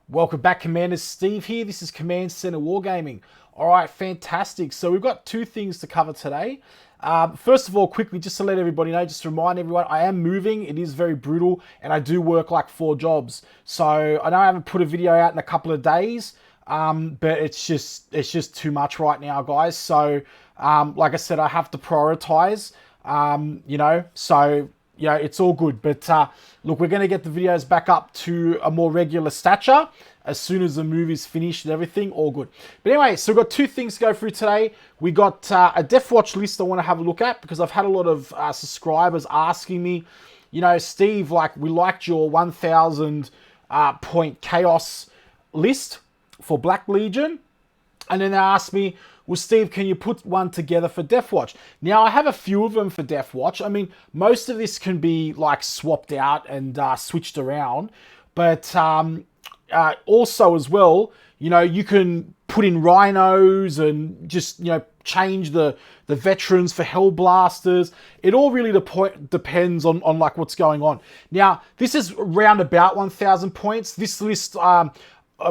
Welcome back, Commanders. Steve here. This is Command Centre Wargaming. All right, fantastic. So we've got two things to cover today. First of all, quickly, just to let everybody know, just to remind everyone, I am moving. It is very brutal, and I do work like 4 jobs. So I know I haven't put a video out in a couple of days, but it's just too much right now, guys. So like I said, I have to prioritize. It's all good. But look, we're going to get the videos back up to a more regular stature as soon as the move is finished and everything, all good. But anyway, so we've got two things to go through today. We got a Deathwatch list I want to have a look at because I've had a lot of subscribers asking me, you know, Steve, like, we liked your 1,000 point chaos list for Black Legion. And then they asked me, well, Steve, can you put one together for Deathwatch? Now, I have a few of them for Deathwatch. I mean, most of this can be, like, swapped out and switched around. But also, as well, you know, you can put in rhinos and just, you know, change the veterans for Hellblasters. It all really depends on like, what's going on. Now, this is around about 1,000 points. This list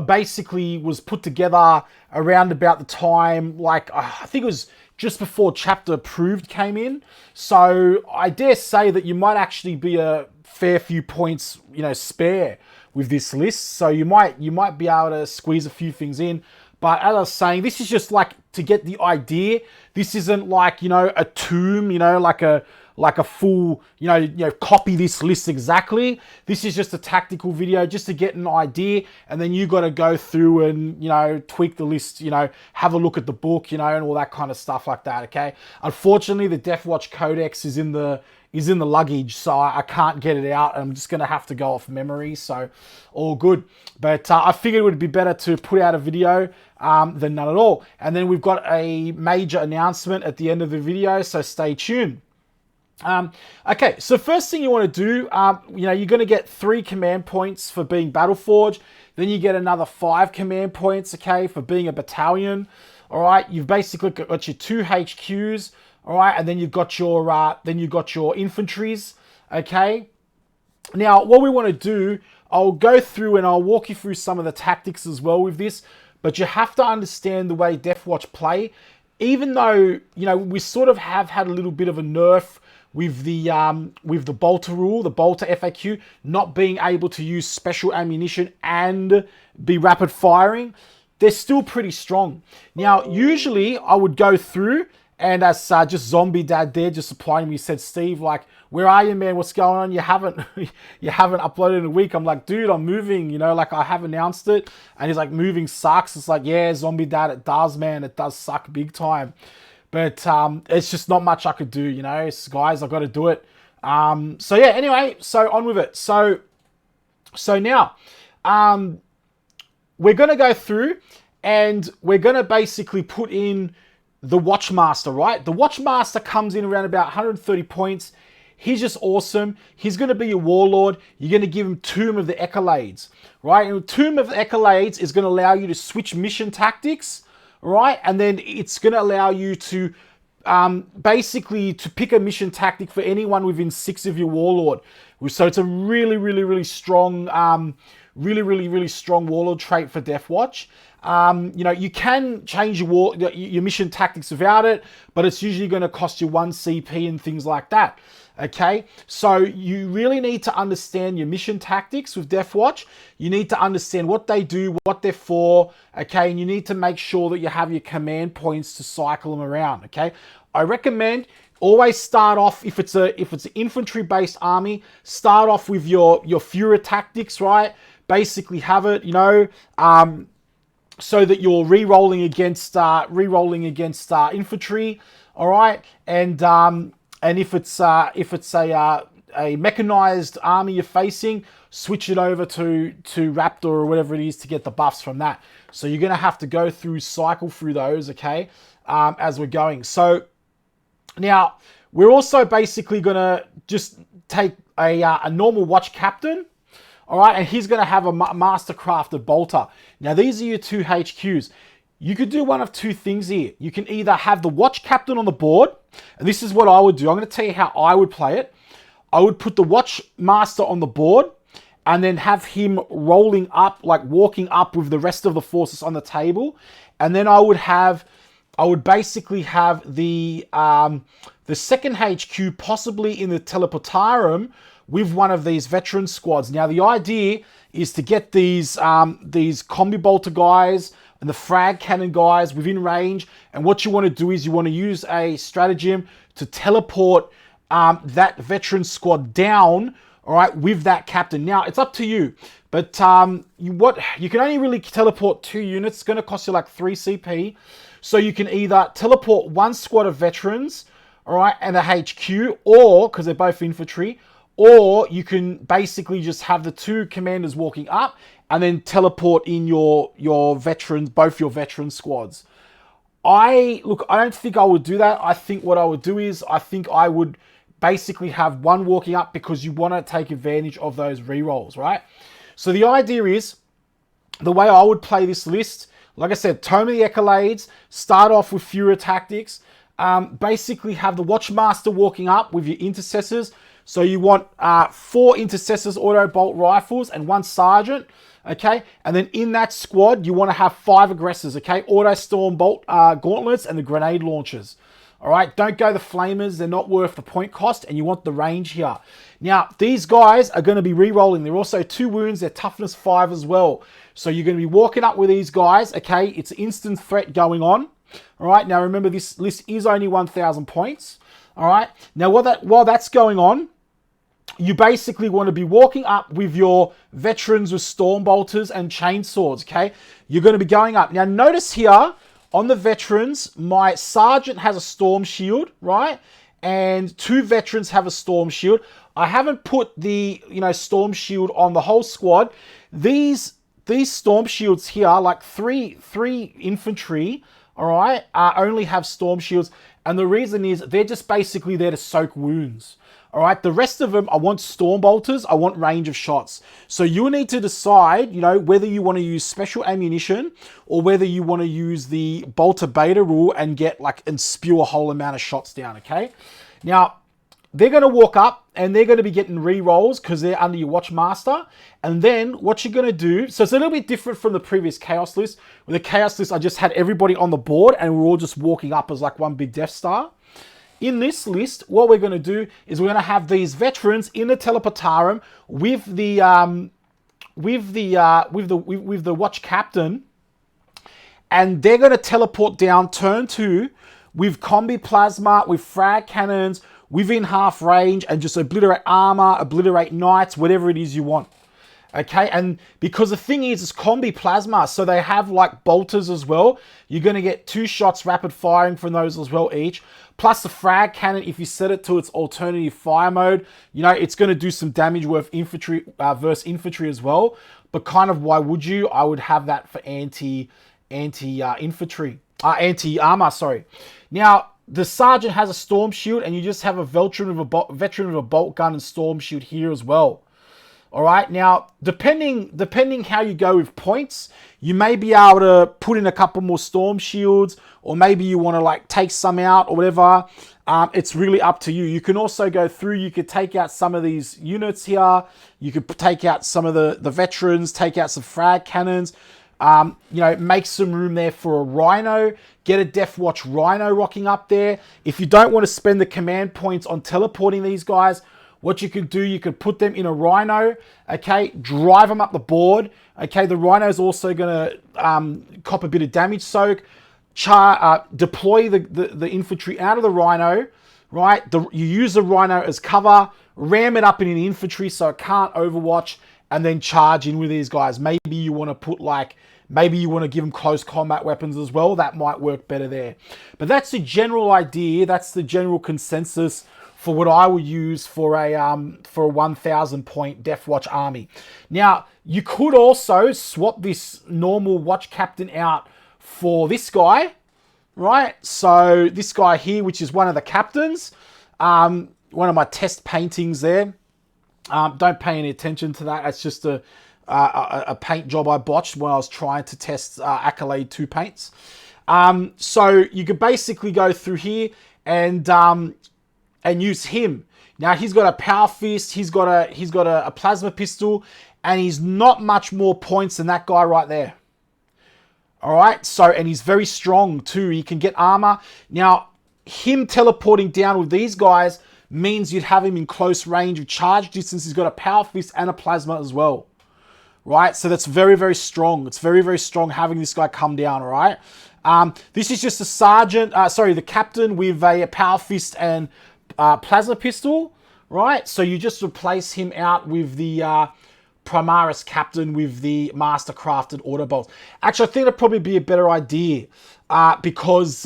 basically was put together around about the time, like, I think it was just before Chapter Approved came in. So I dare say that you might actually be a fair few points, you know, spare with this list. So you might be able to squeeze a few things in. But as I was saying, this is just like to get the idea. This isn't like, you know, a tomb, you know, like a full, you know, copy this list exactly. This is just a tactical video just to get an idea, and then you got to go through and, you know, tweak the list, you know, have a look at the book, you know, and all that kind of stuff like that. Okay. Unfortunately, the Deathwatch Codex is in the luggage, so I can't get it out. I'm just gonna have to go off memory, so all good. But I figured it would be better to put out a video than none at all. And then we've got a major announcement at the end of the video, so stay tuned. Okay, so first thing you want to do, you know, you're going to get 3 command points for being Battleforged. Then you get another 5 command points, okay, for being a battalion. All right, you've basically got your 2 HQs, all right, and then you've got your infantries, okay. Now, what we want to do, I'll go through and I'll walk you through some of the tactics as well with this, but you have to understand the way Deathwatch play. Even though, you know, we sort of have had a little bit of a nerf with the bolter rule, the bolter FAQ, not being able to use special ammunition and be rapid firing, they're still pretty strong. Now, usually I would go through, and as just Zombie Dad there just supplying me, said, Steve, like, where are you, man? What's going on? You haven't uploaded in a week. I'm like, dude, I'm moving, you know, like, I have announced it. And he's like, moving sucks. It's like, yeah, Zombie Dad, it does, man. It does suck big time. But it's just not much I could do, you know. It's, guys, I've got to do it. So yeah, anyway, so on with it. So now we're going to go through and we're going to basically put in the Watchmaster, right? The Watchmaster comes in around about 130 points. He's just awesome. He's going to be your warlord. You're going to give him Tomb of the Accolades, right? And Tomb of the Accolades is going to allow you to switch mission tactics, right? And then it's going to allow you to basically to pick a mission tactic for anyone within 6 of your warlord. So it's a really strong, really strong warlord trait for Deathwatch. You know, you can change your mission tactics without it, but it's usually going to cost you 1 CP and things like that. Okay, so you really need to understand your mission tactics with Deathwatch. You need to understand what they do, what they're for, okay, and you need to make sure that you have your command points to cycle them around, okay. I recommend always start off, if it's an infantry-based army, start off with your Führer tactics, right? Basically have it, you know, so that you're re-rolling against infantry, all right, and if it's a mechanized army you're facing, switch it over to Raptor or whatever it is to get the buffs from that. So you're going to have to cycle through those, okay, as we're going. So now we're also basically going to just take a normal watch captain, all right, and he's going to have a mastercrafted bolter. Now these are your 2 HQs. You could do one of 2 things here. You can either have the watch captain on the board, and this is what I would do. I'm going to tell you how I would play it. I would put the watch master on the board, and then have him rolling up, like walking up with the rest of the forces on the table. And then I would basically have the second HQ possibly in the Teleportarum with one of these veteran squads. Now the idea is to get these combi bolter guys and the frag cannon guys within range. And what you want to do is you want to use a stratagem to teleport that veteran squad down, all right, with that captain. Now it's up to you, but you can only really teleport 2 units. It's going to cost you like 3 CP. So you can either teleport 1 squad of veterans, all right, and a HQ, or because they're both infantry, or you can basically just have the 2 commanders walking up and then teleport in your veterans, both your veteran squads. I don't think I would do that. I think what I would do is I would basically have 1 walking up because you want to take advantage of those rerolls, right? So the idea is, the way I would play this list, like I said, Tome of the Accolades, start off with Führer Tactics, basically have the Watchmaster walking up with your intercessors. So you want 4 intercessors auto bolt rifles and 1 sergeant, okay? And then in that squad, you want to have 5 aggressors, okay? Auto storm bolt gauntlets and the grenade launchers. All right, don't go the flamers. They're not worth the point cost, and you want the range here. Now, these guys are going to be re-rolling. They're also 2 wounds. They're toughness 5 as well. So you're going to be walking up with these guys, okay? It's instant threat going on. All right, now remember this list is only 1,000 points. All right, now while that's going on, you basically want to be walking up with your veterans with storm bolters and chainswords, okay? You're going to be going up. Now, notice here, on the veterans, my sergeant has a storm shield, right? And 2 veterans have a storm shield. I haven't put the, storm shield on the whole squad. These storm shields here, like three infantry, all right, only have storm shields. And the reason is they're just basically there to soak wounds. All right, the rest of them, I want storm bolters, I want range of shots. So you need to decide, whether you want to use special ammunition or whether you want to use the bolter beta rule and and spew a whole amount of shots down, okay? Now, they're going to walk up and they're going to be getting re-rolls because they're under your Watchmaster. And then what you're going to do, so it's a little bit different from the previous Chaos list. With the Chaos list, I just had everybody on the board and we're all just walking up as like one big Death Star. In this list, what we're going to do is we're going to have these veterans in the Teleportarum with the watch captain, and they're going to teleport down turn 2 with combi plasma, with frag cannons within half range, and just obliterate armor, obliterate knights, whatever it is you want. Okay, and because the thing is, it's combi plasma, so they have like bolters as well. You're going to get 2 shots rapid firing from those as well each. Plus the frag cannon, if you set it to its alternative fire mode, it's going to do some damage with infantry versus infantry as well. But kind of why would you? I would have that for anti-armor, sorry. Now, the sergeant has a storm shield, and you just have a veteran with a bolt gun and storm shield here as well. All right, now, depending how you go with points, you may be able to put in a couple more storm shields, or maybe you want to take some out or whatever. It's really up to you. You can also go through, you could take out some of these units here. You could take out some of the veterans, take out some frag cannons, make some room there for a Rhino. Get a Deathwatch Rhino rocking up there. If you don't want to spend the command points on teleporting these guys, what you could do, you could put them in a Rhino, okay, drive them up the board, okay. The Rhino's also going to cop a bit of damage soak, deploy the infantry out of the Rhino, right? You use the Rhino as cover, ram it up in the infantry so it can't overwatch, and then charge in with these guys. Maybe you want to put maybe you want to give them close combat weapons as well. That might work better there. But that's the general idea. That's the general consensus for what I would use for a 1,000 point Deathwatch army. Now, you could also swap this normal watch captain out for this guy, right? So this guy here, which is one of the captains, one of my test paintings there. Don't pay any attention to that. It's just a paint job I botched when I was trying to test Accolade 2 paints. So you could basically go through here and use him. Now he's got a power fist, he's got a plasma pistol, and he's not much more points than that guy right there. All right, so, and he's very strong too. He can get armor. Now, him teleporting down with these guys means you'd have him in close range of charge distance. He's got a power fist and a plasma as well. Right, so that's very, very strong. It's very, very strong having this guy come down, all right? This is just a sergeant, the captain with a power fist and plasma pistol, right? So you just replace him out with the Primaris captain with the master crafted auto bolts. Actually, I think that'd probably be a better idea because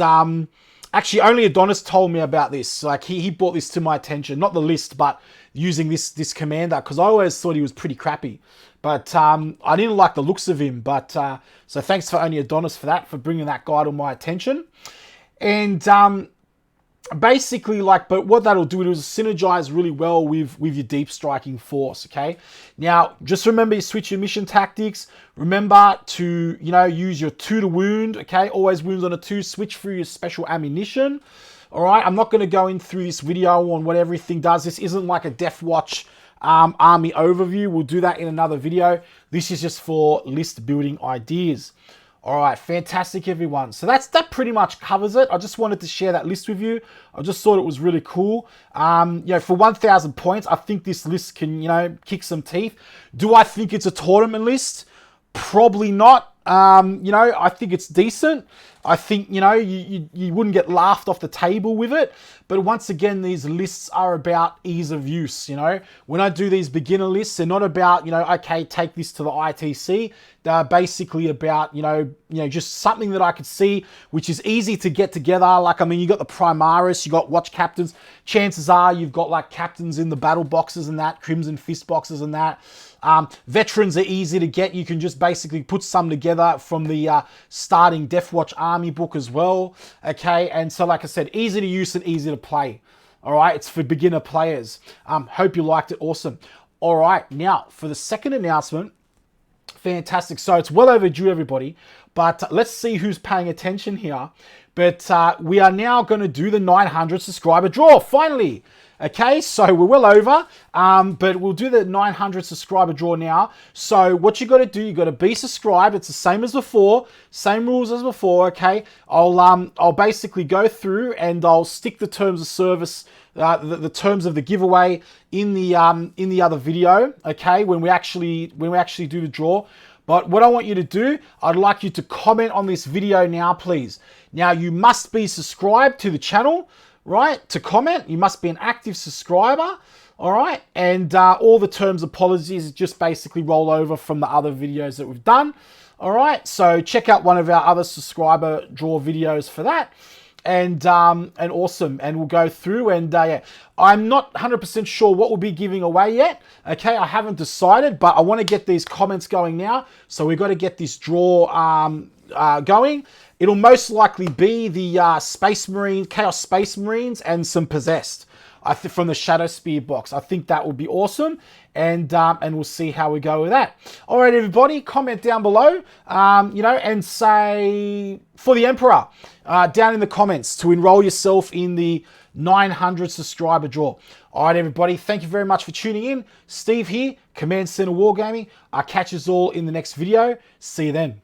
actually only Adonis told me about this. Like he brought this to my attention, not the list, but using this commander, because I always thought he was pretty crappy. But I didn't like the looks of him. But so thanks for only Adonis for that, for bringing that guy to my attention. And basically, but what that'll do, it'll synergize really well with your deep striking force, okay? Now, just remember you switch your mission tactics. Remember to, use your 2 to wound, okay? Always wounds on a 2. Switch through your special ammunition, all right? I'm not going to go in through this video on what everything does. This isn't like a Deathwatch army overview. We'll do that in another video. This is just for list building ideas. All right, fantastic, everyone. So that pretty much covers it. I just wanted to share that list with you. I just thought it was really cool. For 1,000 points, I think this list can, kick some teeth. Do I think it's a tournament list? Probably not. I think it's decent. I think, you wouldn't get laughed off the table with it. But once again, these lists are about ease of use, When I do these beginner lists, they're not about, okay, take this to the ITC. They're basically about, just something that I could see, which is easy to get together. You got the Primaris, you got Watch Captains. Chances are you've got, captains in the battle boxes and that, Crimson Fist boxes and that. Veterans are easy to get. You can just basically put some together from the starting Deathwatch army book as well. Okay, and so like I said, easy to use and easy to play. All right, it's for beginner players. Hope you liked it. Awesome. All right, now for the second announcement. Fantastic. So it's well overdue, everybody. But let's see who's paying attention here. But we are now going to do the 900 subscriber draw, finally. Okay, so we're well over, but we'll do the 900 subscriber draw now. So what you got to do, you got to be subscribed. It's the same as before, same rules as before. Okay, I'll basically go through and I'll stick the terms of service, the terms of the giveaway in the other video. Okay, when we actually do the draw. But what I want you to do, I'd like you to comment on this video now, please. Now you must be subscribed to the channel. Right, to comment, you must be an active subscriber, all right? And all the terms of policies just basically roll over from the other videos that we've done, all right? So check out one of our other subscriber draw videos for that. And awesome, and we'll go through and yeah. I'm not 100% sure what we'll be giving away yet, okay? I haven't decided, but I want to get these comments going now. So we've got to get this draw going. It'll most likely be the Chaos Space Marines and some Possessed. I think from the Shadowspear box. I think that would be awesome, and we'll see how we go with that. All right, everybody, comment down below, and say for the Emperor down in the comments to enroll yourself in the 900 subscriber draw. All right, everybody, thank you very much for tuning in. Steve here, Command Centre Wargaming. I'll catch us all in the next video. See you then.